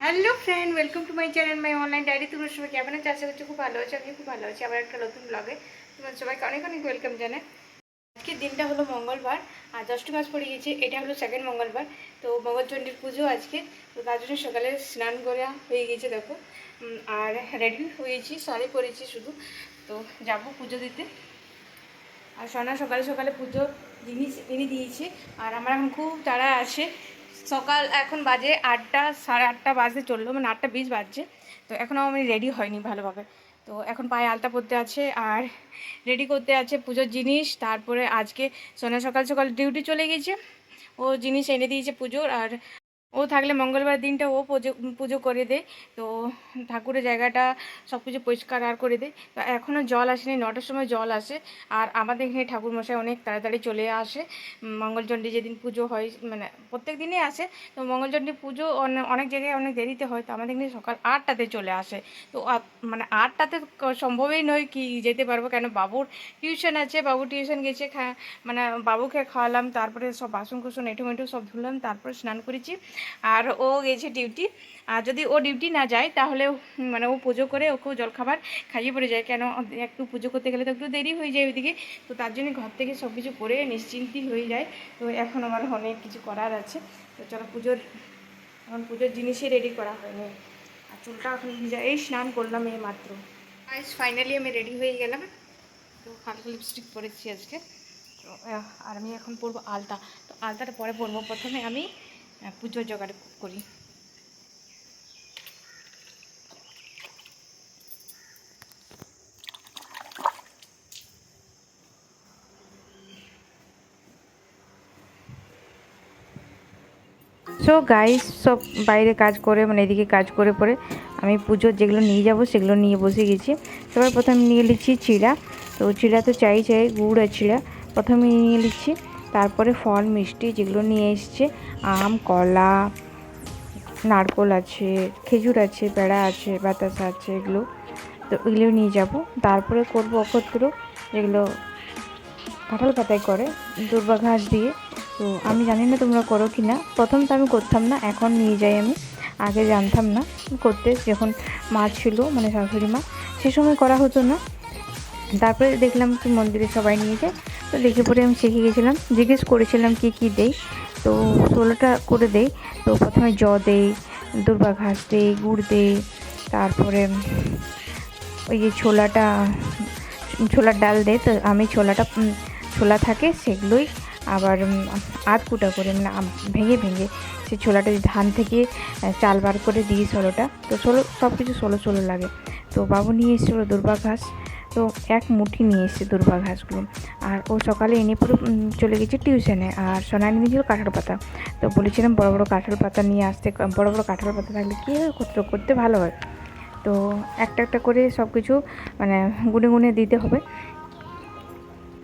Hello friend, welcome to my channel my online diary. তোমরা সবাই কেমন আছো? আশা করছি খুব ভালো আছো। আমি খুব ভালো আছি। আবার একটা নতুন ব্লগে তোমার সবাইকে অনেক অনেক ওয়েলকাম জানাই। আজকের দিনটা হলো মঙ্গলবার আর জ্যৈষ্ঠ মাস পড়ে গেছে। এটা হলো সেকেন্ড মঙ্গলবার। তো মঙ্গলচণ্ডীর পুজো আজকে, তো তার জন্য সকালে স্নান করা হয়ে গেছে দেখো। আর রেডি হয়েছি, শাড়ি পরেছি শুধু। তো যাবো পুজো দিতে। আর সোনা সকালে সকালে পুজো জিনিস এনে দিয়েছে। আর আমার এখন খুব তাড়া আছে। সকাল এখন বাজে 8টা, সাড়ে 8টা বাজতে চললো, মানে 8টা 20 বাজছে। তো এখনও আমি রেডি হয়নি ভালোভাবে। তো এখন পায়ে আলতা পরতে আছে আর রেডি করতে আছে পুজোর জিনিস। তারপরে আজকে সোনা সকাল সকাল ডিউটি চলে গেছে, ও জিনিস এনে দিয়েছে পুজোর। আর ও থাকলে মঙ্গলবার দিনটা ও পুজো পুজো করে দেয়। তো ঠাকুরের জায়গাটা সব কিছু পরিষ্কার আর করে দেয়। তো এখনও জল আসেনি, 9টার সময় জল আসে। আর আমাদের এখানে ঠাকুরমশাই অনেক তাড়াতাড়ি চলে আসে। মঙ্গলচণ্ডী যেদিন পুজো হয়, মানে প্রত্যেক দিনই আসে। তো মঙ্গলচণ্ডী পুজো অনেক জায়গায় অনেক দেরিতে হয়। তো আমাদের এখানে সকাল 8টাতে চলে আসে। তো মানে 8টাতে সম্ভবই নয় কি যেতে পারবো, কেন বাবুর টিউশন আছে। বাবু টিউশন গেছে, মানে বাবুকে খাওয়ালাম, তারপরে সব বাসন কুসন এঁটো মেটো সব ধুলাম, তারপরে স্নান করেছি। আর ও গেছে ডিউটি। আর যদি ও ডিউটি না যায় তাহলে মানে ও পুজো করে ওকেও জলখাবার খাইয়ে পড়ে যায়, কেন একটু পুজো করতে গেলে তো একটু দেরি হয়ে যায় ওইদিকে। তো তার জন্য ঘর থেকে সব কিছু করে নিশ্চিন্তি হয়ে যায়। তো এখন আমার অনেক কিছু করার আছে। তো চলো এখন পুজোর জিনিসই রেডি করা হয়নি। আর চুলটা এখন ভিজা, এই স্নান করলাম এই মাত্র। আজ ফাইনালি আমি রেডি হয়ে গেলাম। তো হালকা লিপস্টিক পরেছি আজকে। তো আর আমি এখন পরবো আলতা। তো আলতাটা পরে পরবো, প্রথমে আমি পুজোর জোগাড় করি। সো গাইস, সব বাইরে কাজ করে, মানে এদিকে কাজ করে পরে আমি পুজোর যেগুলো নিয়ে যাব সেগুলো নিয়ে বসে গেছি। সবার প্রথমে নিয়ে নিচ্ছি চিড়া। তো চিড়া তো চাই গুড় আর চিড়া প্রথমে নিয়ে নিচ্ছি। তারপরে ফল মিষ্টি যেগুলো নিয়ে এসছে, আম, কলা, নারকোল আছে, খেজুর আছে, পেড়া আছে, বাতাসা আছে, এগুলো। তো এগুলো নিয়ে যাব। তারপরে করব অক্ষত্র, যেগুলো কাঁঠাল পাতায় করে দুর্বা ঘাস দিয়ে। তো আমি জানি না তোমরা করো কি না। প্রথম তো আমি করতাম না, এখন নিয়ে যাই আমি। আগে জানতাম না করতে, যখন মা ছিল মানে শাশুড়ি মা, সে সময় করা হতো না। তারপরে দেখলাম কি মন্দিরে সবাই নিয়ে যায়, তো দেখে পরে আমি শিখে গেছিলাম। জিজ্ঞেস করেছিলাম কি কি দেই। তো 16টা করে দেই। তো প্রথমে দেই, দুর্বা ঘাস দেই, গুড় দেই, তারপরে ওই যে ছোলার ডাল দেয়। তো আমি ছোলা থাকে সেগুলোই আবার কুটা করে, মানে ভেঙে ভেঙে সেই ছোলাটা ধান থেকে চাল বার করে দিই 16টা। তো সব কিছু 16 লাগে। তো বাবু নিয়ে এসেছিলো দুর্বা ঘাস। তো এক মুঠি নিয়ে এসেছে দুর্বা ঘাসগুলো। আর ও সকালে এনে পুরো চলে গেছে টিউশনে। আর সোনা নিয়েছিল কাঁঠাল পাতা। তো বলেছিলাম বড় বড় কাঁঠাল পাতা নিয়ে আসতে, বড় বড় কাঁঠাল পাতা থাকলে কী হয়, করতে ভালো হয়। তো একটা একটা করে সব কিছু মানে গুনে গুনে দিতে হবে।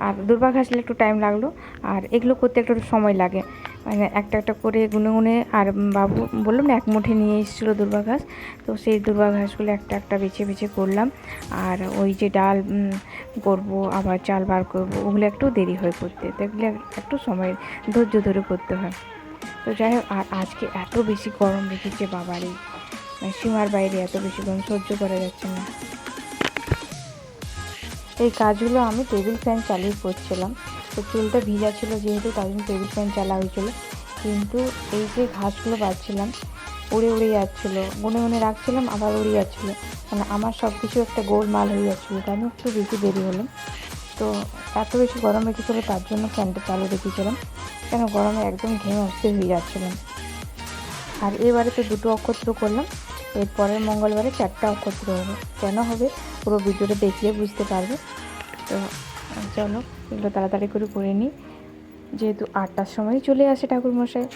আর দুর্বা ঘাসলে একটু টাইম লাগলো, আর এগুলো করতে একটু সময় লাগে, মানে একটা একটা করে গুনে গুনে। আর বাবু বললাম না এক মুঠে নিয়ে এসেছিলো দুর্বা ঘাস। তো সেই দুর্বা ঘাসগুলো একটা একটা বেছে বেছে করলাম। আর ওই যে ডাল করবো, আবার চাল বার করবো, ওগুলো একটু দেরি হয় করতে। তো এগুলো একটু সময় ধৈর্য ধরে করতে হয়। তো যাই হোক, আর আজকে এত বেশি গরম রেখেছে বাবারই, মানে সীমার বাইরে এত বেশি গরম সহ্য করা যাচ্ছে না। এই কাজগুলো আমি টেবিল ফ্যান চালিয়ে করছিলাম। তো চুলটা ভিজা ছিল যেহেতু, তাই জন্য টেবিল ফ্যান চালা হয়েছিল। কিন্তু এই যে ঘাসগুলো পাচ্ছিলাম উড়ে উড়ে যাচ্ছিলো, গুনে গুনে রাখছিলাম আবার উড়ে যাচ্ছিলো, মানে আমার সব কিছু একটা গোলমাল হয়ে যাচ্ছিলো। তাই জন্য একটু বেশি দেরি হলো। তো এত বেশি গরম রেখেছিলো, তার জন্য ফ্যানটা চালু রেখেছিলাম, কেন গরমে একদম ঘেমে অস্থির হয়ে যাচ্ছিলাম। আর এবারে তো 2টো অক্ষত্র করলাম, এর পরের মঙ্গলবারে 4টা অক্ষত্র হবে। কেন হবে পুরো ভিডিওটা দেখলে বুঝতে পারবে। তো চলো এগুলো তাড়াতাড়ি করে নিই, যেহেতু 8টার সময়ই চলে আসে ঠাকুরমশাই।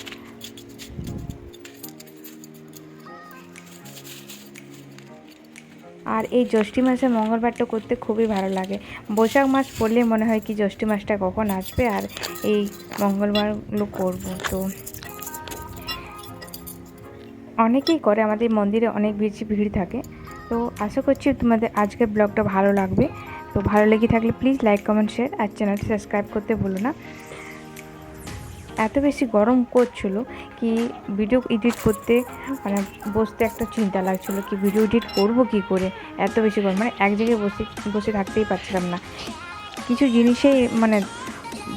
আর এই জ্যৈষ্ঠী মাসে মঙ্গলবারটা করতে খুবই ভালো লাগে। বৈশাখ মাস পড়লে মনে হয় কি জ্যৈষ্ঠী মাসটা কখন আসবে আর এই মঙ্গলবারগুলো করবো। তো অনেকেই করে, আমাদের মন্দিরে অনেক বেশি ভিড় থাকে। তো আশা করছি তোমাদের আজকের ব্লগটা ভালো লাগবে। তো ভালো লেগে থাকলে প্লিজ লাইক, কমেন্ট, শেয়ার আর চ্যানেলটি সাবস্ক্রাইব করতে ভুলো না। এত বেশি গরম করছিল কি ভিডিও এডিট করতে মানে বসতে একটা চিন্তা লাগছিলো কি ভিডিও এডিট করবো কী করে, এত বেশি গরম, মানে এক জায়গায় বসে বসে থাকতেই পারছিলাম না, কিছু জিনিসেই মানে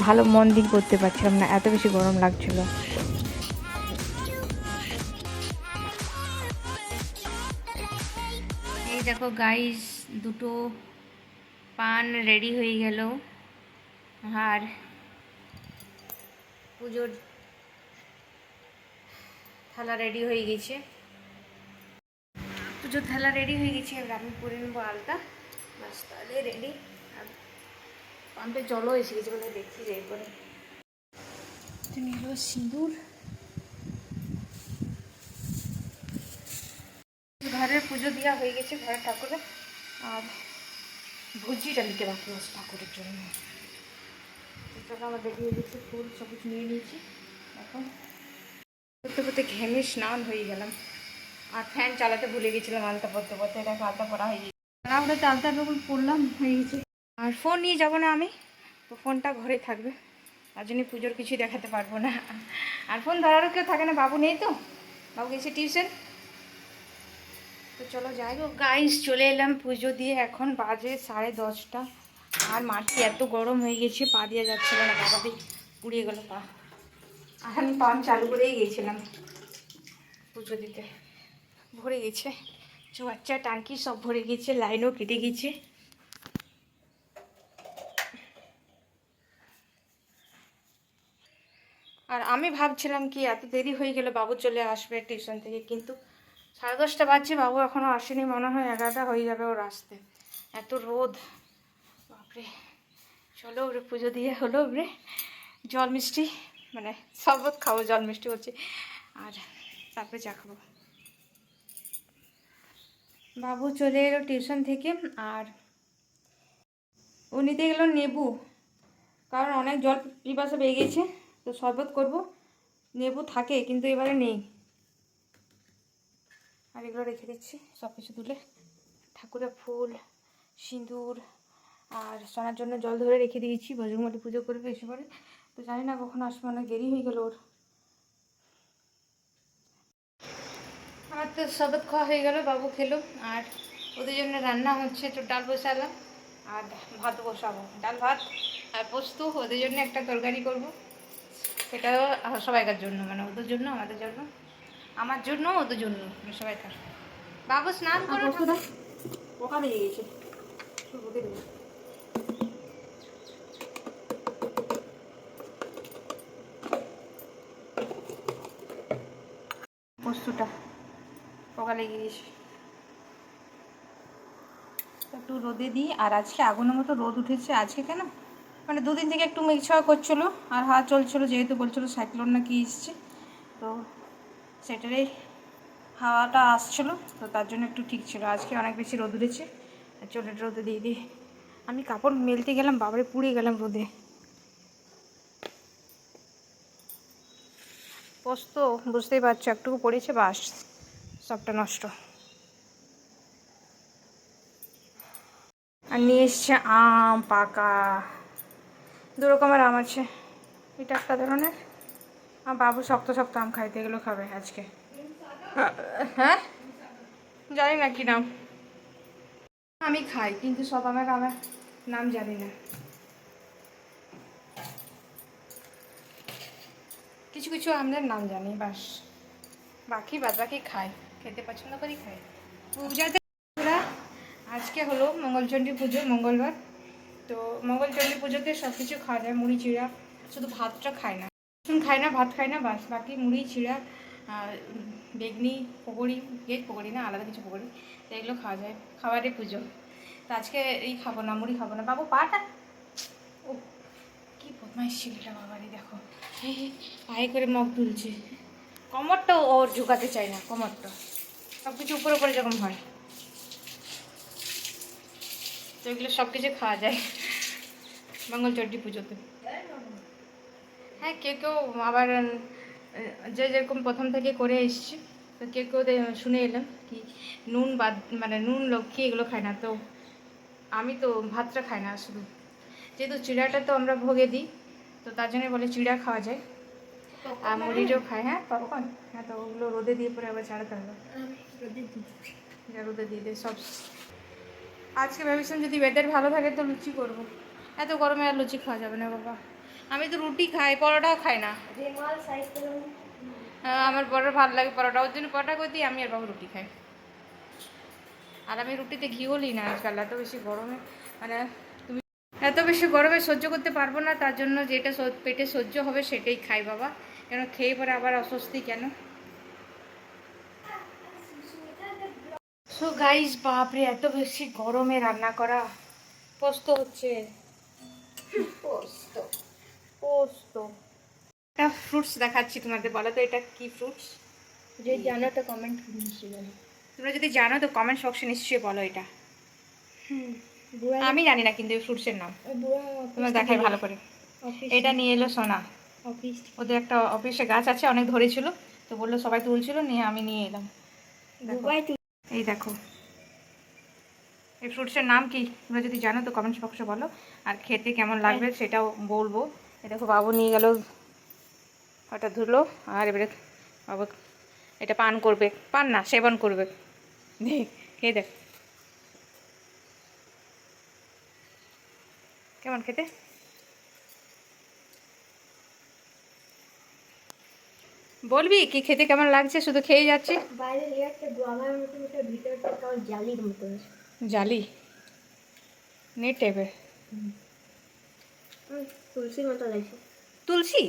ভালো মন দিন করতে পারছিলাম না, এত বেশি গরম লাগছিলো। এই দেখো গাইস, দুটো পান রেডি হয়ে গেল, আর পুজোর থালা রেডি হয়ে গেছে, পুজোর থালা রেডি হয়ে গেছে। এবার আমি পরে নেবো আলতা, বাস তাহলে রেডি। আর পাম্পে জলও এসে গেছে বলে দেখছি যাই করে নিল সিঁদুর। ঘরের পুজো দেওয়া হয়ে গেছে, ঘরের ঠাকুরে, আর ভুজিটা নিতে বাকি আছে ঠাকুরের জন্য। চলো আমার রেডি হয়ে গেছে, ফুল সব কিছু নিয়ে নিয়েছি। এখন করতে করতে ঘেমে স্নান হয়ে গেলাম, আর ফ্যান চালাতে ভুলে গেছিলাম আলতা পরতে পরতে, এটা আলতা পরা হয়ে গেছে, তাড়াহুড়োতে আলতা বেগুন পরলাম হয়ে গেছে। আর ফোন নিয়ে যাবো না আমি, তো ফোনটা ঘরে থাকবে, তার জন্য পুজোর কিছুই দেখাতে পারবো না। আর ফোন ধরারও কেউ থাকে না, বাবু নেই তো, বাবু গেছে টিউশন। তো চলো যাই হোক গাইস, চলে এলাম পুজো দিয়ে, এখন বাজে 10:30। আর মাটি এত গরম হয়ে গেছে, পা দিয়ে যাচ্ছিল না, বাবাতে পুড়িয়ে গেল পা। আর আমি পাম্প চালু করেই গিয়েছিলাম পুজো দিতে, ভরে গেছে, বাচ্চা টাঙ্কি সব ভরে গেছে, লাইনও কেটে গেছে। আর আমি ভাবছিলাম কি এত দেরি হয়ে গেলে বাবু চলে আসবে টিউশন থেকে, কিন্তু 10:30 বাজছে, বাবু এখনও আসেনি, মনে হয় 11টা হয়ে যাবে ওর আসতে, এত রোদ বাপরে। চলো ওরে পুজো দিয়ে হলো, ওরে জল মিষ্টি মানে শরবত খাবো, জল মিষ্টি হচ্ছে, আর তারপরে চা খাবো। বাবু চলে এলো টিউশন থেকে, আর ও নিতে গেলো নেবু, কারণ অনেক জল পিপাসা পেয়ে গেছে, তো শরবত করব, নেবু থাকে কিন্তু এবারে নেই। আর এগুলো রেখে দিচ্ছি সব কিছু তুলে, ঠাকুরের ফুল, সিঁদুর, আর সোনার জন্য জল ধরে রেখে দিয়েছি, বজরংবলী পুজো করবে এসে পরে, তো জানি না কখন আসবে, অনেক দেরি হয়ে গেল ওর। আমার তো শরবত খাওয়া হয়ে গেল, বাবু খেলো, আর ওদের জন্য রান্না হচ্ছে, তো ডাল বসালাম আর ভাত বসাবো, ডাল ভাত আর পোস্ত, ওদের জন্য একটা তরকারি করব, সেটাও সবাইকার জন্য, মানে ওদের জন্য, আমাদের জন্য, আমার জন্য, ওদের জন্য, সবাইকার। বাবু স্নান করো, পোকা লেগে গেছে, পোস্তটা পোকা লেগে গেছে, একটু রোদে দিই। আর আজকে আগুনের মতো রোদ উঠেছে, আজকে কেন মানে দুদিন থেকে একটু মেঘছাওয়া করছিলো, আর হাওয়া চলছিলো, যেহেতু বলছিলো সাইক্লোন না কি এসছে, তো সেটারই হাওয়াটা আসছিলো, তো তার জন্য একটু ঠিক ছিল। আজকে অনেক বেশি রোদ উঠেছে, চলে রোদে দিয়ে দিই। আমি কাপড় মেলতে গেলাম, বাবারে পুড়ে গেলাম রোদে। পোস্ত বুঝতেই পারছো, একটুকু পড়েছে, বাস সবটা নষ্ট। আর নিয়ে এসছে আম পাকা, দু রকমের আম আছে, এটা একটা ধরনের, আর বাবু শক্ত শক্ত আম খাইতে গেলো, খাবে আজকে। হ্যাঁ জানি না কি নাম, আমি খাই কিন্তু সব আমের নাম জানি না, কিছু কিছু আমের নাম জানি বাস, বাকি বাদ বাকি খাই, খেতে পছন্দ করি, খাই। পূজাতে আজকে হলো মঙ্গলচণ্ডী পুজো, মঙ্গলবার, তো মঙ্গলচণ্ডী পুজোতে সব কিছু খাওয়া যায়, মুড়ি চিড়া, শুধু ভাতটা খায় না, খায় না, ভাত খায় না, বাস বাকি মুড়ি চিড়া, বেগনি, পকোড়ি, ভেজ পকোড়ি না, আলাদা কিছু পকোড়ি, তো এগুলো খাওয়া যায়, খাবারের পুজো। তো আজকে এই খাবো না, মুড়ি খাবো না। বাবু পাটা, ও কী বদমাইশ ছেলেটা, বাবারই দেখো পায়ে করে মগ তুলছে, কোমরটাও ওর ঝুঁকাতে চায় না, কোমরটা সব কিছু উপরে উপরে যেরকম হয়, তো এগুলো সব কিছু খাওয়া যায় মঙ্গলচণ্ডী পুজোতে। হ্যাঁ কেউ কেউ আবার যে যেরকম প্রথম থেকে করে এসছে, তো কেউ কেউ শুনে এলাম কি নুন বাদ, মানে নুন লক্ষ্মী এগুলো খায় না, তো আমি তো ভাতটা খাই না, শুধু যেহেতু চিড়াটা তো আমরা ভোগে দিই, তো তার জন্য বলে চিড়া খাওয়া যায়, আর মুড়িটাও খায়। হ্যাঁ পপকর্ন, হ্যাঁ তো ওগুলো রোদে দিয়ে পরে আবার ছাড়াতে হবে। যা রোদে দিয়ে দে সব। আজকে ভেবেছিলাম যদি ওয়েদার ভালো থাকে তো লুচি করবো, এত গরমে আর লুচি খাওয়া যাবে না বাবা। আমি তো রুটি খাই, পরোটাও খাই না। আমার বড় ভালো লাগে পরোটা, ওর জন্য পরোটা করে দিই, আমি আর বাবু রুটি খাই। আর আমি রুটিতে ঘিও নিই না আজকাল, এত বেশি গরমে মানে তুমি এত বেশি গরমে সহ্য করতে পারবো না, তার জন্য যেটা পেটে সহ্য হবে সেটাই খাই বাবা, কেন খেয়ে পরে আবার অস্বস্তি কেন। সো গাইস বাপরে এত বেশি গরমে রান্না করা। পোস্ত হচ্ছে, পোস্ত পোস্ত। একটা ফ্রুটস দেখাচ্ছি তোমাদের, বলো তো এটা কি ফ্রুটস? যে জানো তো কমেন্ট করে নিশ্চয়ই জানো। তোমরা যদি জানো তো কমেন্ট বক্সে নিশ্চয়ই বলো এটা। আমি জানি না কিন্তু এই ফ্রুটসের নাম, তোমরা দেখাই ভালো করে। এটা নিয়ে এলো সোনা, অফিস ওদের একটা অফিসে গাছ আছে, অনেক ধরেছিল তো বললো সবাই তুলছিল, নিয়ে আমি নিয়ে এলাম। এই দেখো এই ফ্রুটসের নাম কি তোমরা যদি জানো তো কমেন্ট বক্সে বলো, আর খেতে কেমন লাগবে সেটাও বলবো। এই দেখো বাবু নিয়ে গেল, ওটা ধুলো, আর এবারে বাবু এটা পান করবে, পান না সেবন করবে। দেখ খেয়ে দেখ কেমন খেতে। বলবি কি খেতে কেমন লাগছে, শুধু খেয়ে যাচ্ছে। বাইরে লেয়ারটা গোয়ামার মতো একটা ভিতরটা কেমন জালির মতো আছে। জালি নেট টাইপের, তুলসীর মতো লাগছে। তুলসী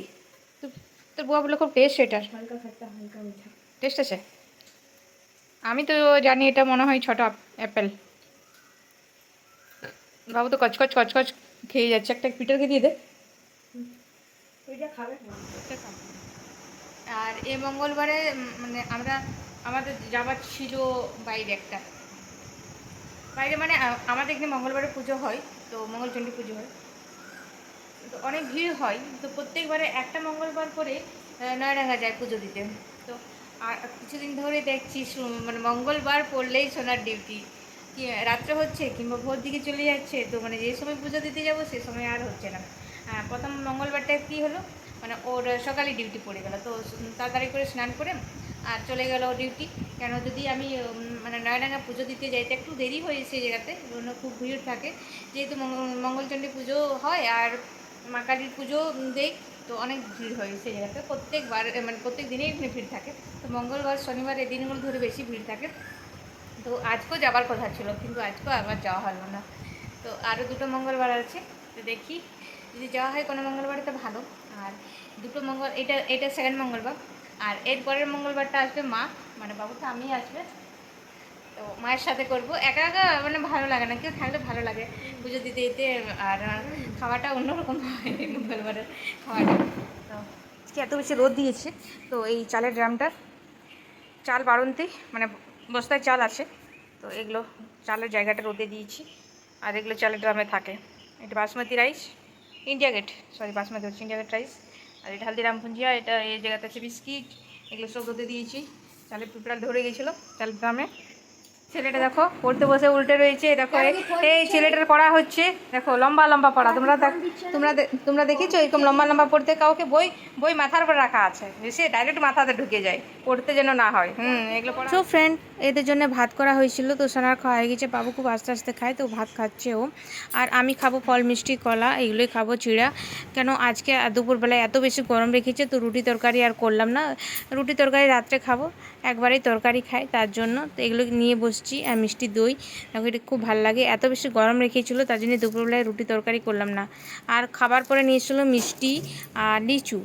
তোর বুয়া বলে খুব টেস্ট, এটার হালকা খাট্টা হালকা মিঠা টেস্ট আছে। আমি তো জানি এটা মনে হয় ছোট অ্যাপেল। বাবু তো কচকচ কচকচ খেয়ে যাচ্ছে, একটা পিটারকে দিয়ে দে। ওইটা খাবে না। আর এই মঙ্গলবারে মানে আমাদের যাবার ছিল বাইরে একটা, বাইরে মানে আমাদের এখানে মঙ্গলবারে পুজো হয়, তো মঙ্গলচণ্ডী পুজো হয়, তো অনেক ভিড় হয়, তো প্রত্যেকবারে একটা মঙ্গলবার করে নয়ডাঙ্গা যায় পুজো দিতে। তো আর কিছুদিন ধরে দেখছি মানে মঙ্গলবার পড়লেই সোনার ডিউটি, কি রাত্রে হচ্ছে কিংবা ভোর দিকে চলে যাচ্ছে, তো মানে যে সময় পুজো দিতে যাব সে সময় আর হচ্ছে না। প্রথম মঙ্গলবারটা কী হলো, মানে ওর সকালে ডিউটি পড়ে গেল, তো তাড়াতাড়ি করে স্নান করে আর চলে গেল ডিউটি। কেন যদি আমি মানে নয়ডাঙ্গা পুজো দিতে যাইতে একটু দেরি হয় সেই জায়গাতে, খুব ভিড় থাকে, যেহেতু মঙ্গলচণ্ডী পুজো হয় আর মা কালীর পুজো দেই, তো অনেক ভিড় হয় সেই জায়গাতে প্রত্যেকবার, মানে প্রত্যেক দিনেই এখানে ভিড় থাকে। তো মঙ্গলবার শনিবার এই দিনগুলো ধরে বেশি ভিড় থাকে, তো আজকেও যাবার কথা ছিল কিন্তু আজকেও আবার যাওয়া হলো না। তো আরও দুটো মঙ্গলবার আছে, তো দেখি যদি যাওয়া হয় কোনো মঙ্গলবারে তো ভালো। আর দুটো এটা সেকেন্ড মঙ্গলবার, আর এর পরের মঙ্গলবারটা আসবে মা, মানে বাবু তো আমি আসবে, তো মায়ের সাথে করবো। একা একা মানে ভালো লাগে না, কেউ থাকলে ভালো লাগে পুজো দিতে দিতে, আর খাওয়াটা অন্যরকম হয় মঙ্গলবারের খাওয়াটা। তো আজকে এত বেশি রোদ দিয়েছে, তো এই চালের ড্রামটার চাল বাড়ন্তি মানে বস্তায় চাল আছে, তো এগুলো চালের জায়গাটা রোদে দিয়েছি, আর এগুলো চালের ড্রামে থাকে। এটা বাসমতি রাইস, বাসমতি হচ্ছে ইন্ডিয়া গেট রাইস, আর এটা হালদিরাম ভুঞ্জিয়া, এটা এই জায়গাতে আছে বিস্কিট, এগুলো সব রোদে দিয়েছি। চালের পিঁপড়া ধরে গেছিলো চালের ড্রামে। ছেলেটা দেখো পড়তে বসে উল্টে রয়েছে, দেখো এই ছেলেটার পড়া হচ্ছে, দেখো লম্বা লম্বা পড়া, তোমরা দেখেছো এরকম লম্বা লম্বা পড়তে কাউকে? বই মাথার উপর রাখা আছে, সে ডাইরেক্ট মাথাতে ঢুকে যায়, পড়তে যেন না হয়। এগুলো পড়া। সো ফ্রেন্ড, এদের জন্য ভাত করা হয়েছিল, তো সোনার খাওয়া হয়ে গেছে, বাবু খুব আস্তে আস্তে খায়, তো ভাত খাচ্ছে ও। আর আমি খাবো ফল মিষ্টি কলা, এগুলোই খাবো, চিড়া। কেন আজকে দুপুরবেলায় এত বেশি গরম রেখেছে, তো রুটি তরকারি আর করলাম না, রুটি তরকারি রাত্রে খাবো, একবারেই তরকারি খাই তার জন্য, তো এগুলো নিয়ে বসছি। আর মিষ্টি দই, দেখো এটা খুব ভালো লাগে, এত বেশি গরম রেখেছিলো তার জন্য দুপুরবেলায় রুটি তরকারি করলাম না। আর খাবার পরে নিয়েছিল মিষ্টি আর লিচু,